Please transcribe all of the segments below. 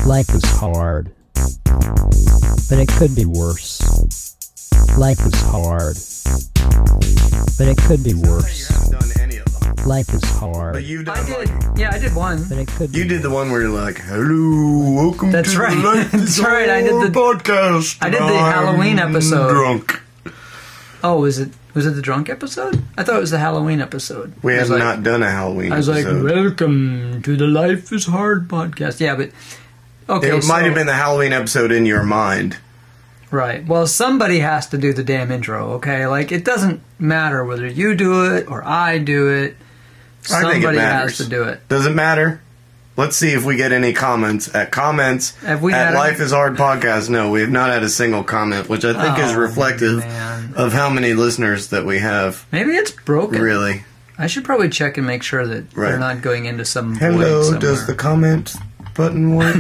Life is hard, but it could be worse. Life is hard, but it could be worse. You haven't done any of them. Life is hard. But you've done I did. Yeah, I did one. But it could be You did the one where you're like, hello, welcome That's to right. the Life is That's right, I did Hard the- podcast. I did the I'm Halloween episode. Drunk. Oh, was it the drunk episode? I thought it was the Halloween episode. We I was have like- not done a Halloween I was like, episode. welcome to the Life is Hard podcast. Yeah, but... Okay, It might have been the Halloween episode in your mind. Right. Well, somebody has to do the damn intro, okay? Like, it doesn't matter whether you do it or I do it. I think it Somebody matters. has to do it. Does it matter? Let's see if we get any comments at Have we had Life is Hard podcast. No, we have not had a single comment, which I think is Oh, reflective man. of how many listeners that we have. Maybe it's broken. Really. I should probably check and make sure that Right. they're not going into some void Hello, somewhere. does the comment button work?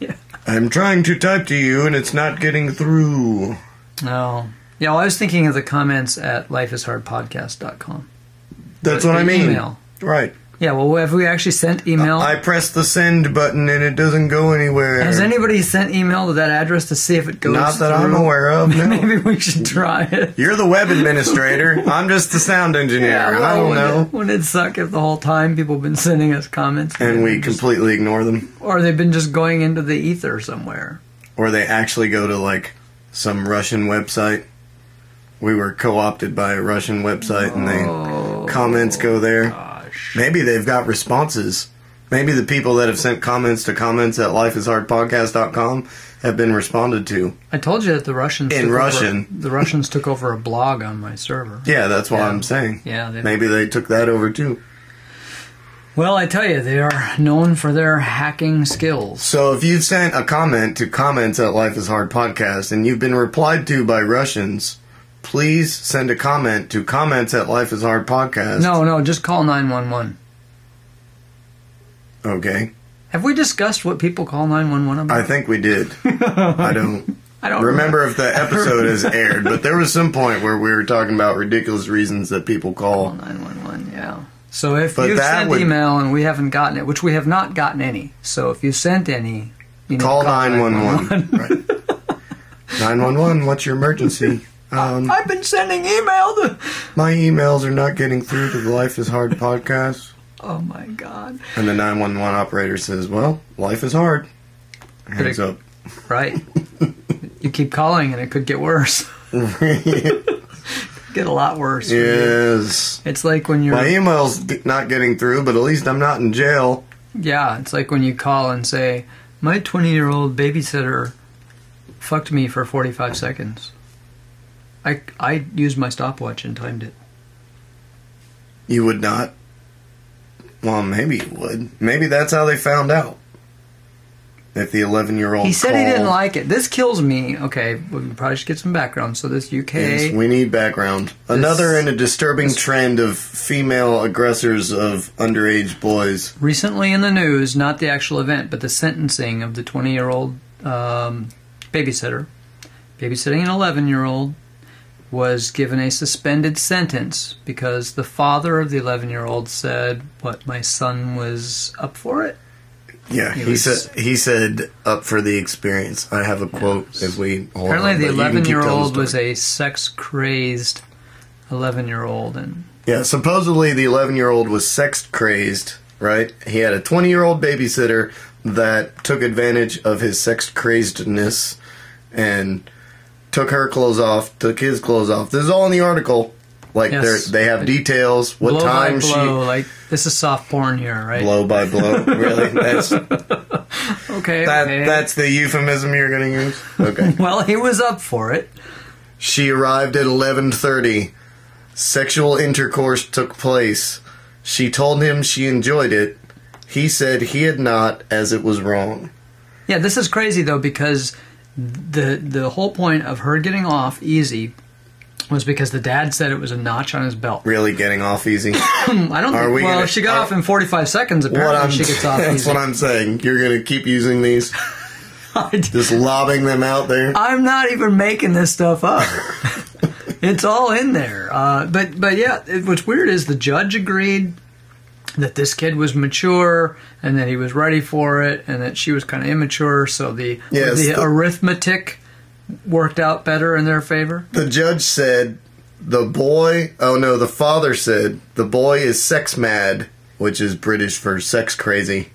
Yeah. I'm trying to type to you and it's not getting through. No. Yeah, well, I was thinking of the comments at lifeishardpodcast.com. That's The what I mean. email. Right. Yeah, well, have we actually sent email? I press the send button and it doesn't go anywhere. Has anybody sent email to that address to see if it goes Not that I'm through? aware of, no. Maybe we should try it. You're the web administrator. I'm just the sound engineer. I don't know. Wouldn't it suck if the whole time people have been sending us comments And we completely ignore them. or they've been just going into the ether somewhere? Or they actually go to, like, some Russian website. We were co-opted by a Russian website and they comments go there. Gosh. Maybe they've got responses. Maybe the people that have sent comments at lifeishardpodcast.com have been responded to. I told you that the Russians In Russian. the Russians took over a blog on my server. Yeah, that's what Yeah. I'm saying. Yeah, Maybe they took that over too. Well, I tell you, they are known for their hacking skills. So if you've sent a comment to comments at Life is Hard Podcast and you've been replied to by Russians, please send a comment to comments at Life is Hard Podcast. No, just call 911. Okay. Have we discussed what people call 911 about? I think we did. I don't remember if the episode has aired, but there was some point where we were talking about ridiculous reasons that people call. 911, yeah. So if But you've that sent would- email and we haven't gotten it, which we have not gotten any, so if you sent any, you need Call to call 911. Right. 911, what's your emergency? I've been sending email to... My emails are not getting through to the Life is Hard podcast. Oh my God. And the 911 operator says, well, life is hard. Hangs up. Right. You keep calling and it could get worse. Get a lot worse. Yes. It's like when you're... My email's not getting through, but at least I'm not in jail. Yeah, it's like when you call and say, my 20-year-old babysitter fucked me for 45 seconds. I used my stopwatch and timed it. You would not? Well, maybe you would. Maybe that's how they found out. If the 11-year-old He said he called- didn't like it. This kills me. Okay, we probably should get some background. So this UK... Yes, we need background. Another in a disturbing trend of female aggressors of underage boys. Recently in the news, not the actual event, but the sentencing of the 20-year-old babysitter, babysitting an 11-year-old, was given a suspended sentence because the father of the 11-year-old said, what, my son was up for it? Yeah, he said up for the experience. I have a quote if we hold Apparently on, the but you can keep telling 11-year-old was story. a sex-crazed 11-year-old. And Yeah, supposedly the 11-year-old was sex-crazed, right? He had a 20-year-old babysitter that took advantage of his sex-crazedness and took her clothes off, took his clothes off. This is all in the article. Like, Yes. they have details, what blow time by blow, like, this is soft porn here, right? Blow by blow. Really? That's Okay, okay. that's the euphemism you're going to use? Okay. Well, he was up for it. She arrived at 11:30. Sexual intercourse took place. She told him she enjoyed it. He said he had not, as it was wrong. Yeah, this is crazy, though, because the whole point of her getting off easy was because the dad said it was a notch on his belt. Really getting off easy. I don't think... Well, if she got off in 45 seconds, apparently she gets off That's easy. what I'm saying. You're going to keep using these? Just lobbing them out there? I'm not even making this stuff up. It's all in there. But yeah, what's weird is the judge agreed that this kid was mature and that he was ready for it, and that she was kind of immature, so the arithmetic worked out better in their favor? The judge said the father said the boy is sex mad, which is British for sex crazy.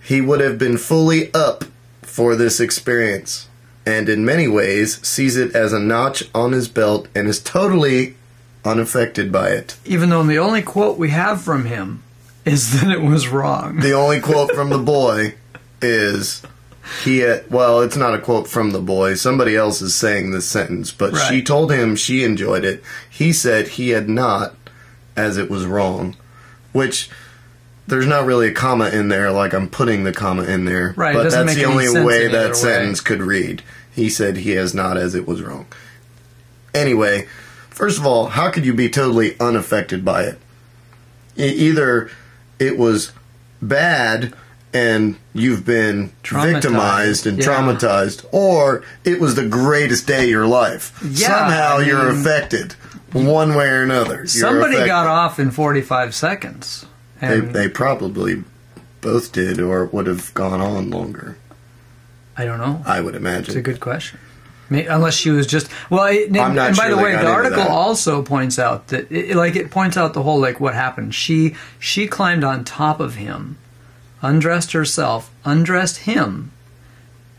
He would have been fully up for this experience, and in many ways sees it as a notch on his belt and is totally unaffected by it. Even though the only quote we have from him is that it was wrong. The only quote from the boy is it's not a quote from the boy. Somebody else is saying this sentence, but right. She told him she enjoyed it. He said he had not, as it was wrong. Which, there's not really a comma in there like I'm putting the comma in there. Right, but that's make the any only sense way in that either sentence way. could read. He said he has not, as it was wrong. Anyway, first of all, how could you be totally unaffected by it? Either it was bad and you've been victimized and traumatized, or it was the greatest day of your life. Yeah, Somehow you're affected, one way or another. Somebody got off in 45 seconds. And They probably both did, or it would have gone on longer. I don't know. I would imagine. It's a good question. Unless she was just I'm not and sure by the they way, got the into article that. also points out that it points out the whole what happened. She climbed on top of him, undressed herself, undressed him,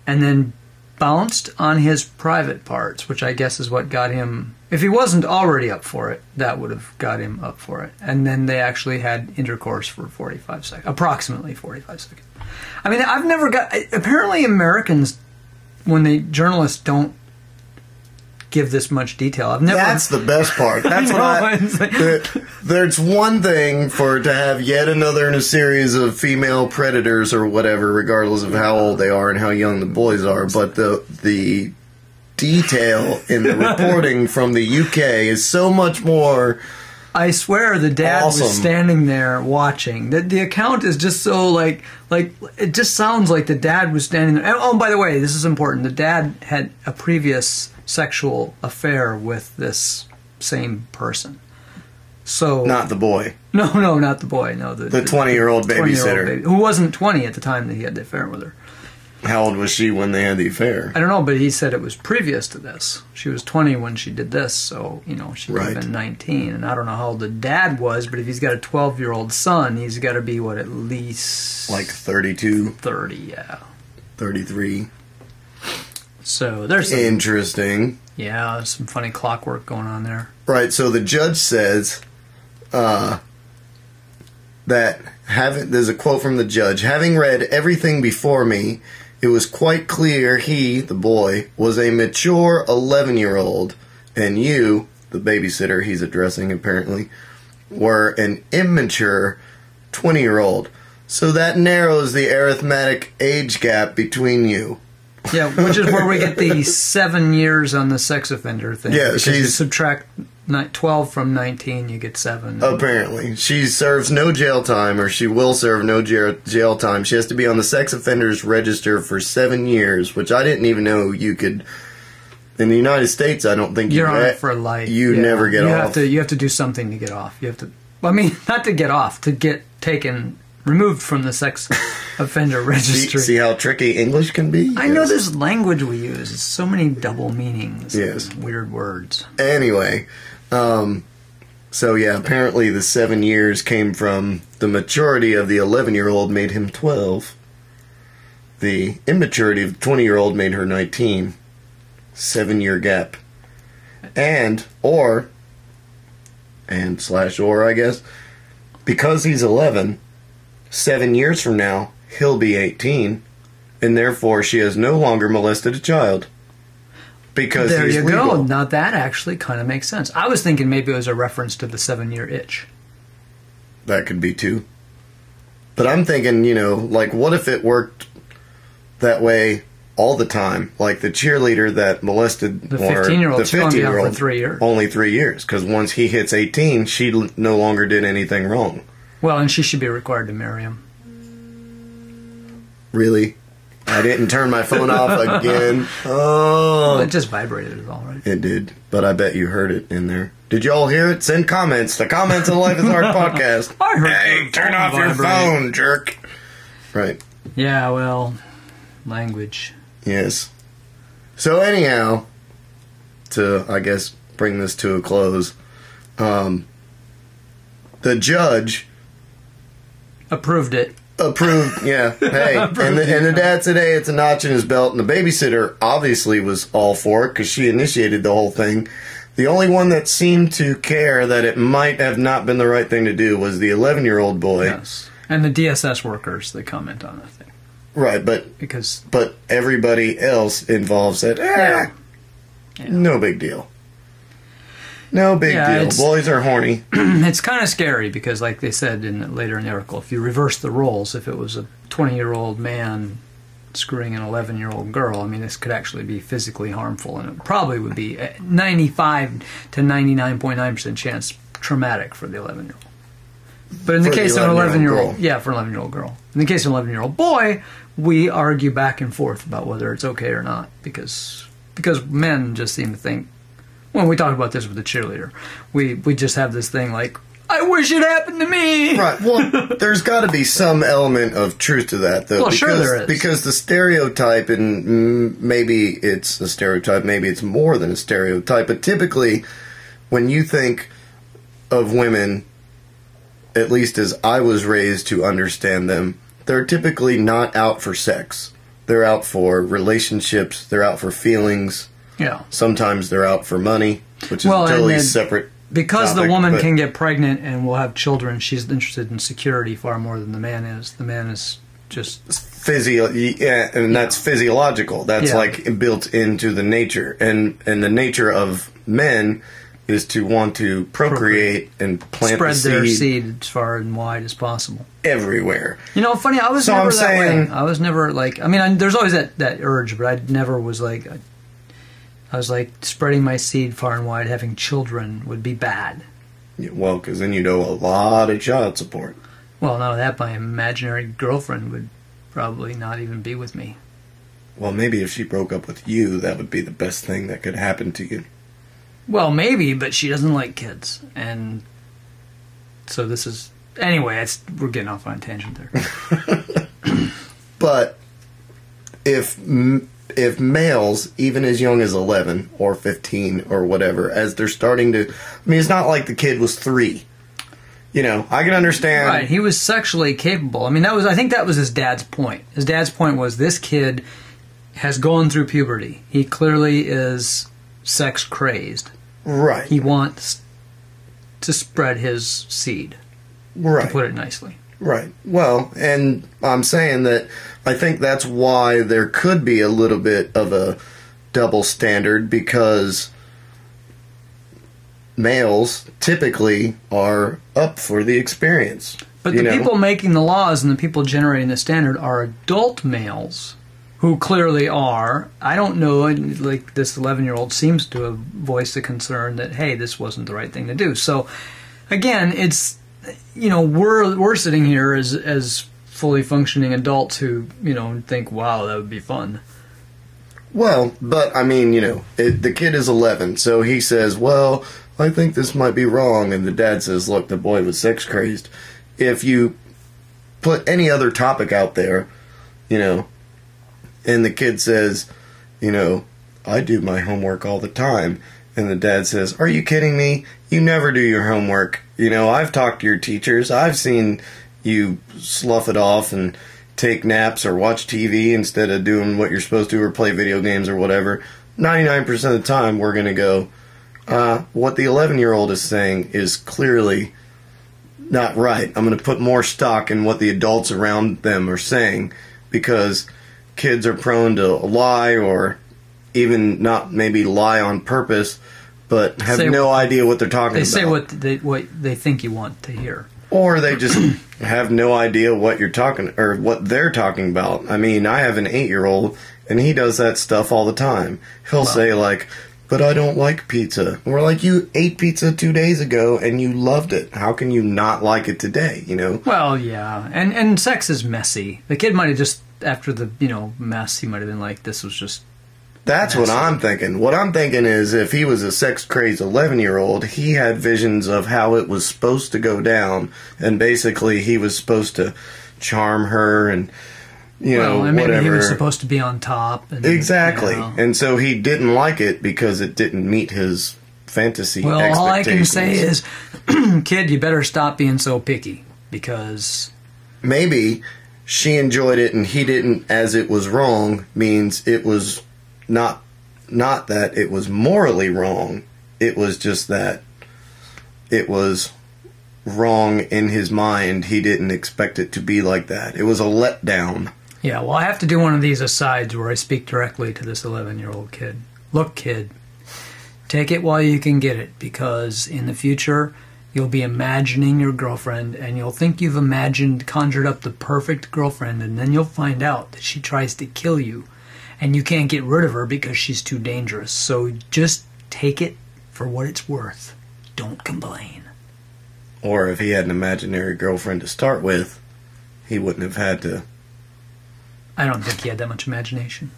and then bounced on his private parts, which I guess is what got him. If he wasn't already up for it, that would have got him up for it. And then they actually had intercourse for 45 seconds, approximately 45 seconds. I mean, I've never got. Apparently, Americans, when journalists don't give this much detail, I've never. That's the best part. That's there's one thing to have yet another in a series of female predators or whatever, regardless of how old they are and how young the boys are. But the detail in the reporting from the UK is so much more. I swear the dad awesome. was standing there watching. The account is just so like it just sounds like the dad was standing there. Oh, by the way, this is important. The dad had a previous sexual affair with this same person. So Not the boy. No, not the boy. No, the 20-year-old babysitter. baby, who wasn't 20 at the time that he had the affair with her. How old was she when they had the affair? I don't know, but he said it was previous to this. She was 20 when she did this, so, she would have been 19. And I don't know how old the dad was, but if he's got a 12-year-old son, he's got to be, at least... Like 32? 30, yeah. 33. So there's interesting. Yeah, there's some funny clockwork going on there. Right, so the judge says that there's a quote from the judge, having read everything before me, it was quite clear he, the boy, was a mature 11-year-old, and you, the babysitter he's addressing apparently, were an immature 20-year-old. So that narrows the arithmetic age gap between you. Yeah, which is where we get the 7 years on the sex offender thing. Yeah, because you subtract 12 from 19, you get 7. Apparently. She serves no jail time, or she will serve no jail time. She has to be on the sex offenders register for 7 years, which I didn't even know you could. In the United States, I don't think you're on it for life. You never get off. You have to do something to get off. You have to. I mean, not to get off, to get removed from the sex offender registry. See how tricky English can be? I know this language we use. It's so many double meanings. Yes. Weird words. Anyway, so yeah, apparently the 7 years came from the maturity of the 11-year-old made him 12. The immaturity of the 20-year-old made her 19. 7-year gap. Or, I guess, because he's 11, 7 years from now, he'll be 18, and therefore she has no longer molested a child. Because there he's you legal. go. Now that actually kind of makes sense. I was thinking maybe it was a reference to the 7-year itch. That could be too. But I'm thinking, what if it worked that way all the time? Like the cheerleader that molested the 15-year-old. The 15-year-old for 3 years. Only 3 years, because once he hits 18, she no longer did anything wrong. Well, and she should be required to marry him. Really? I didn't turn my phone off again. Oh. It just vibrated is all right. It did, but I bet you heard it in there. Did y'all hear it? Send comments. The comments on the Life is Hard podcast. I heard Hey, turn off your phone, jerk. Right. Yeah, well, language. Yes. So anyhow, to, I guess, bring this to a close, the judge approved it. Approved, yeah. Hey, and the dad said, hey, it's a notch in his belt, and the babysitter obviously was all for it because she initiated the whole thing. The only one that seemed to care that it might have not been the right thing to do was the 11-year-old boy. Yes. And the DSS workers that comment on that thing. Right, but everybody else involved said, Yeah. No big deal. No big deal. Boys are horny. It's kind of scary because, like they said later in the article, if you reverse the roles, if it was a 20-year-old man screwing an 11-year-old girl, I mean, this could actually be physically harmful, and it probably would be 95 to 99.9% chance traumatic for the 11-year-old. But in the case of an 11-year-old, for an 11-year-old girl. In the case of an 11-year-old boy, we argue back and forth about whether it's okay or not, because men just seem to think, when we talk about this with the cheerleader, we just have this thing like, I wish it happened to me. Right. Well, there's got to be some element of truth to that, though. Well, sure there is. Because the stereotype, and maybe it's a stereotype, maybe it's more than a stereotype, but typically when you think of women, at least as I was raised to understand them, they're typically not out for sex. They're out for relationships. They're out for feelings. Yeah. Sometimes they're out for money, which is a totally separate because topic, the woman can get pregnant and will have children, she's interested in security far more than the man is. The man is just that's physiological. That's like built into the nature, and the nature of men is to want to procreate and plant spread the seed their seed as far and wide as possible everywhere. You know, funny, I was never that way. I was never like, I mean, there's always that urge, but I never was like, I was like, spreading my seed far and wide, having children would be bad. Yeah, well, because then you'd owe a lot of child support. Well, not that, my imaginary girlfriend would probably not even be with me. Well, maybe if she broke up with you, that would be the best thing that could happen to you. Well, maybe, but she doesn't like kids. And so this is... Anyway, we're getting off on a tangent there. But if males, even as young as 11 or 15 or whatever, as they're starting to... I mean, it's not like the kid was 3. You know, I can understand... Right, he was sexually capable. I mean, I think that was his dad's point. His dad's point was this kid has gone through puberty. He clearly is sex crazed. Right. He wants to spread his seed. Right. To put it nicely. Right. Well, and I'm saying that I think that's why there could be a little bit of a double standard, because males typically are up for the experience. But the people making the laws and the people generating the standard are adult males who clearly are. I don't know, like this 11-year-old seems to have voiced a concern that, hey, this wasn't the right thing to do. So, again, it's, you know, we're sitting here as fully functioning adults who, you know, think, wow, that would be fun. Well, but, I mean, you know, the kid is 11, so he says, well, I think this might be wrong, and the dad says, look, the boy was sex crazed. If you put any other topic out there, you know, and the kid says, you know, I do my homework all the time. And the dad says, are you kidding me? You never do your homework. You know, I've talked to your teachers. I've seen you slough it off and take naps or watch TV instead of doing what you're supposed to or play video games or whatever. 99% of the time, we're going to go, what the 11-year-old is saying is clearly not right. I'm going to put more stock in what the adults around them are saying, because kids are prone to lie, or even not maybe lie on purpose, but have no idea what they're talking about. They say what they think you want to hear. Or they just have no idea what you're talking, or what they're talking about. I mean, I have an 8-year-old, and he does that stuff all the time. He'll say, like, but I don't like pizza. And we're like, you ate pizza 2 days ago, and you loved it. How can you not like it today, you know? Well, yeah. And sex is messy. The kid might have just after the mess, he might have been like, this was just. That's what I'm thinking. What I'm thinking is if he was a sex-crazed 11-year-old, he had visions of how it was supposed to go down, and basically he was supposed to charm her and, and maybe whatever. He was supposed to be on top. And, exactly. And so he didn't like it because it didn't meet his fantasy expectations. All I can say is, kid, you better stop being so picky, because... Maybe she enjoyed it and he didn't, as it was wrong, means it was... Not that it was morally wrong. It was just that it was wrong in his mind. He didn't expect it to be like that. It was a letdown. Yeah, well, I have to do one of these asides where I speak directly to this 11-year-old kid. Look, kid, take it while you can get it, because in the future you'll be imagining your girlfriend, and you'll think you've conjured up the perfect girlfriend, and then you'll find out that she tries to kill you. And you can't get rid of her because she's too dangerous. So just take it for what it's worth. Don't complain. Or if he had an imaginary girlfriend to start with, he wouldn't have had to... I don't think he had that much imagination.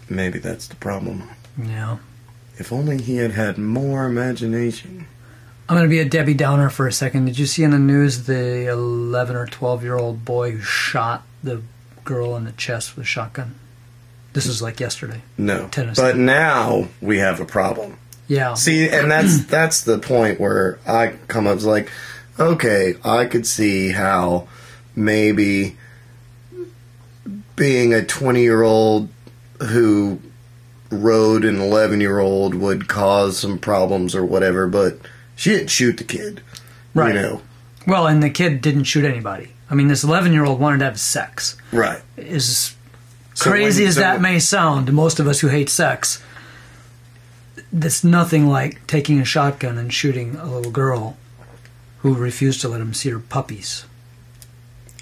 Maybe that's the problem. Yeah. If only he had had more imagination. I'm going to be a Debbie Downer for a second. Did you see in the news the 11 or 12-year-old boy who shot the girl in the chest with a shotgun? This was like yesterday. No. Tennessee. But now we have a problem. Yeah. See, and that's the point where I come up like, okay, I could see how maybe being a 20-year-old who rode an 11-year-old would cause some problems or whatever, but she didn't shoot the kid. Right. Well, and the kid didn't shoot anybody. I mean, this 11-year-old wanted to have sex. Right. Crazy as that may sound to most of us who hate sex, that's nothing like taking a shotgun and shooting a little girl who refused to let him see her puppies.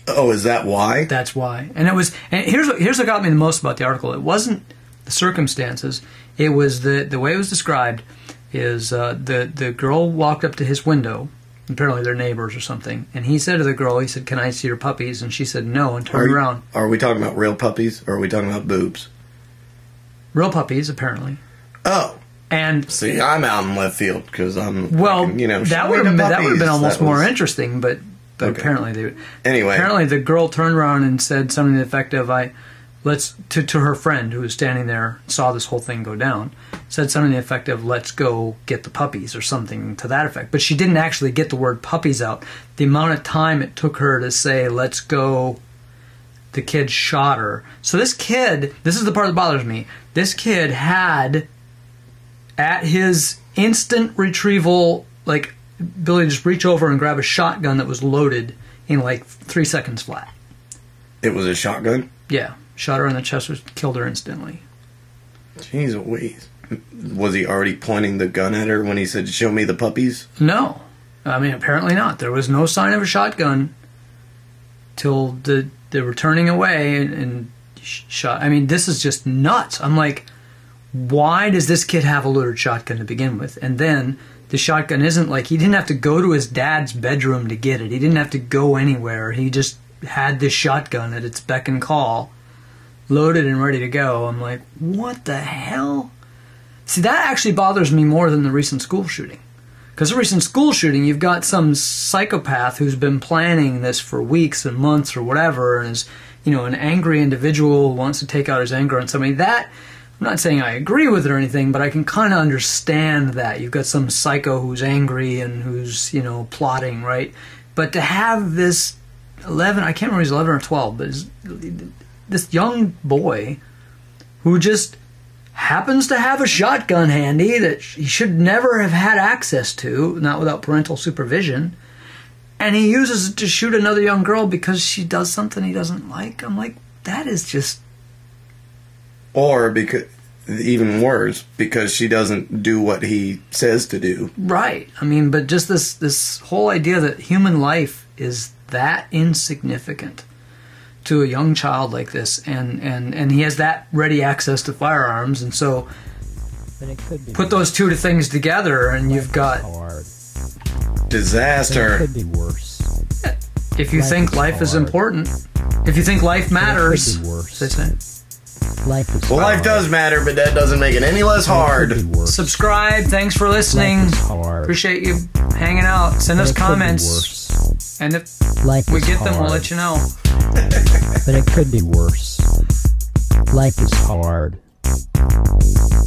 Oh, is that why? That's why. And here's what got me the most about the article. It wasn't the circumstances. It was the way it was described. Is the girl walked up to his window. Apparently they're neighbors or something. And he said to the girl, he said, "Can I see your puppies?" And she said no and turned around. Are we talking about real puppies or are we talking about boobs? Real puppies, apparently. Oh. And see, I'm out in left field because I'm that would have been almost more interesting, but okay. Apparently the girl turned around and said something to the effect of, to her friend who was standing there, saw this whole thing go down, said something to the effect of, "Let's go get the puppies," or something to that effect. But she didn't actually get the word puppies out. The amount of time it took her to say, "Let's go," the kid shot her. So this kid, this is the part that bothers me, this kid had, at his instant retrieval, ability to just reach over and grab a shotgun that was loaded in 3 seconds flat. It was a shotgun? Yeah. Shot her in the chest, killed her instantly. Jeez Louise. Was he already pointing the gun at her when he said, "Show me the puppies"? No. I mean, apparently not. There was no sign of a shotgun till they were turning away and shot. I mean, this is just nuts. I'm like, why does this kid have a loaded shotgun to begin with? And then the shotgun isn't he didn't have to go to his dad's bedroom to get it. He didn't have to go anywhere. He just had this shotgun at its beck and call, loaded and ready to go. I'm like, what the hell? See, that actually bothers me more than the recent school shooting. Because the recent school shooting, you've got some psychopath who's been planning this for weeks and months or whatever, and is, an angry individual who wants to take out his anger on somebody. That, I'm not saying I agree with it or anything, but I can kind of understand that. You've got some psycho who's angry and who's, plotting, right? But to have this 11, I can't remember if he's 11 or 12, but this young boy who just happens to have a shotgun handy that he should never have had access to, not without parental supervision, and he uses it to shoot another young girl because she does something he doesn't like. I'm like, that is just... Or, because even worse, because she doesn't do what he says to do. Right. I mean, but just this whole idea that human life is that insignificant to a young child like this, and he has that ready access to firearms, and so put those two things together and you've got disaster. It could be worse. If you think life is important, If you think life matters, It could be worse. they say. Life is Well, hard. life does matter, but that doesn't make it any less It hard. could be worse. Subscribe. Thanks for listening. Life is hard. Appreciate you hanging out. Send us It could be comments. worse. And if Life we is get them, we'll hard. let you know. But it could be worse. Life is hard.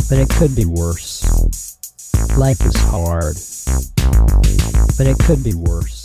But it could be worse. Life is hard. But it could be worse.